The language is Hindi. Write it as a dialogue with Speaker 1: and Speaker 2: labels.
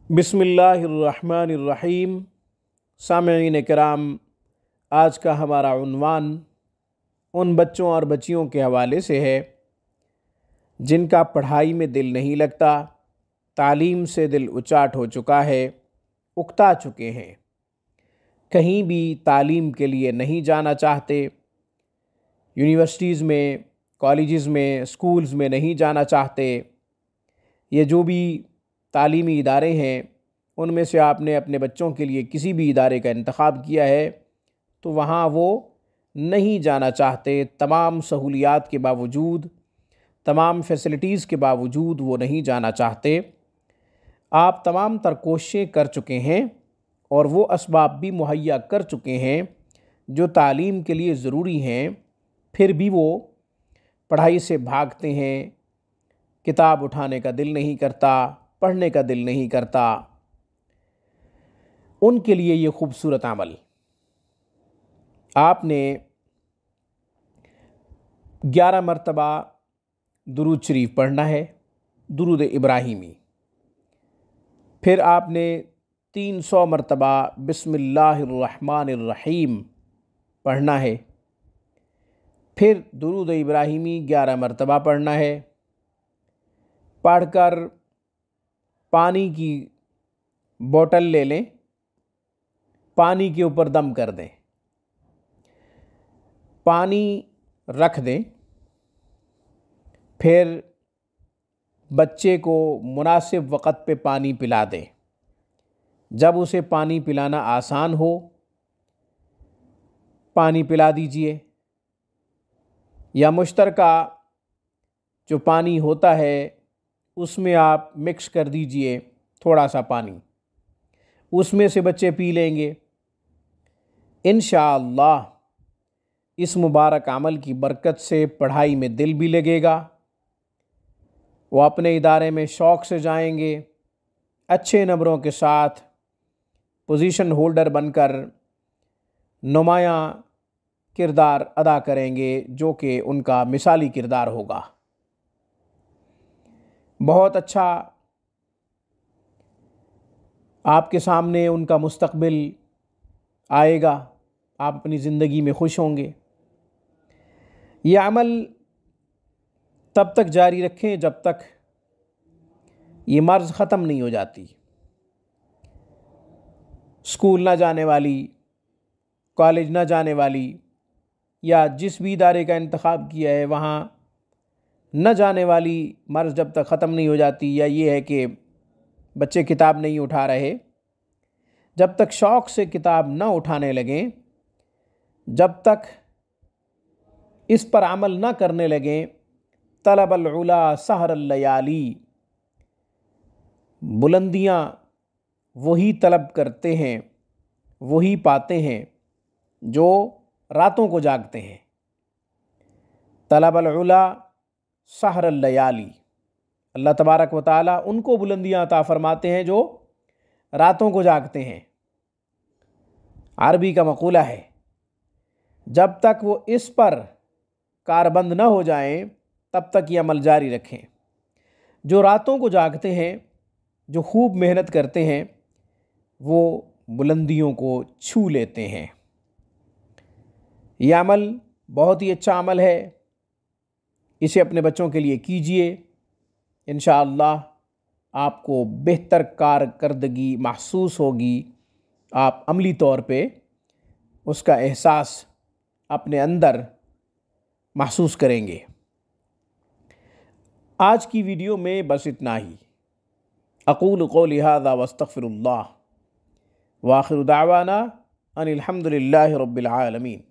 Speaker 1: बिस्मिल्लाहिर्रहमानिर्रहीम। सामईन किराम, आज का हमारा उन्वान उन बच्चों और बच्चियों के हवाले से है जिनका पढ़ाई में दिल नहीं लगता, तालीम से दिल उचाट हो चुका है, उकता चुके हैं, कहीं भी तालीम के लिए नहीं जाना चाहते, यूनिवर्सिटीज़ में, कॉलेजेस में, स्कूल्स में नहीं जाना चाहते। ये जो भी तालीमी इदारे हैं उनमें से आपने अपने बच्चों के लिए किसी भी इदारे का इंतखाब किया है तो वहाँ वो नहीं जाना चाहते। तमाम सहूलियात के बावजूद, तमाम फैसिलिटीज़ के बावजूद वो नहीं जाना चाहते। आप तमाम तर कोशिशें कर चुके हैं और वो असबाब भी मुहैया कर चुके हैं जो तालीम के लिए ज़रूरी हैं, फिर भी वो पढ़ाई से भागते हैं। किताब उठाने का दिल नहीं करता, पढ़ने का दिल नहीं करता। उनके लिए ये खूबसूरत अमल, आपने 11 मरतबा दुरूद शरीफ पढ़ना है, दुरूद इब्राहिमी। फिर आपने 300 मरतबा बिस्मिल्लाहिर्रहमानिर्रहीम पढ़ना है। फिर दुरूद इब्राहिमी 11 मरतबा पढ़ना है। पढ़कर पानी की बोतल ले लें, पानी के ऊपर दम कर दें, पानी रख दें। फिर बच्चे को मुनासिब वक़्त पे पानी पिला दें। जब उसे पानी पिलाना आसान हो, पानी पिला दीजिए। या मुश्तरका जो पानी होता है उसमें आप मिक्स कर दीजिए थोड़ा सा पानी, उसमें से बच्चे पी लेंगे। इंशाअल्लाह इस मुबारक अमल की बरकत से पढ़ाई में दिल भी लगेगा, वो अपने इदारे में शौक़ से जाएंगे, अच्छे नंबरों के साथ पोजीशन होल्डर बनकर नुमायाँ किरदार अदा करेंगे जो कि उनका मिसाली किरदार होगा। बहुत अच्छा आपके सामने उनका मुस्तकबिल आएगा, आप अपनी ज़िंदगी में खुश होंगे। ये अमल तब तक जारी रखें जब तक ये मर्ज़ ख़त्म नहीं हो जाती। स्कूल ना जाने वाली, कॉलेज ना जाने वाली, या जिस भी इदारे का इंतखाब किया है वहाँ न जाने वाली मर्ज़ जब तक ख़त्म नहीं हो जाती, या ये है कि बच्चे किताब नहीं उठा रहे, जब तक शौक़ से किताब न उठाने लगें, जब तक इस पर अमल न करने लगें, तलबल उला सहरल लयाली, बुलंदियाँ वही तलब करते हैं, वही पाते हैं जो रातों को जागते हैं। तलबल उला सहरल लयाली, अल्लाह तबारक व तआला उनको बुलंदियाँ अता फरमाते हैं जो रातों को जागते हैं। अरबी का मक़ूला है, जब तक वो इस पर कारबंद न हो जाएं तब तक ये अमल जारी रखें। जो रातों को जागते हैं, जो खूब मेहनत करते हैं, वो बुलंदियों को छू लेते हैं। यह अमल बहुत ही अच्छा अमल है, इसे अपने बच्चों के लिए कीजिए। इंशाअल्लाह आपको बेहतर कारकर्दगी महसूस होगी, आप अमली तौर पे उसका एहसास अपने अंदर महसूस करेंगे। आज की वीडियो में बस इतना ही। अक़ूलु क़ौली हाज़ा वस्तग़फ़िरुल्लाह व आख़िरु दावाना अनिल हम्दुलिल्लाहि रब्बिल आलमीन।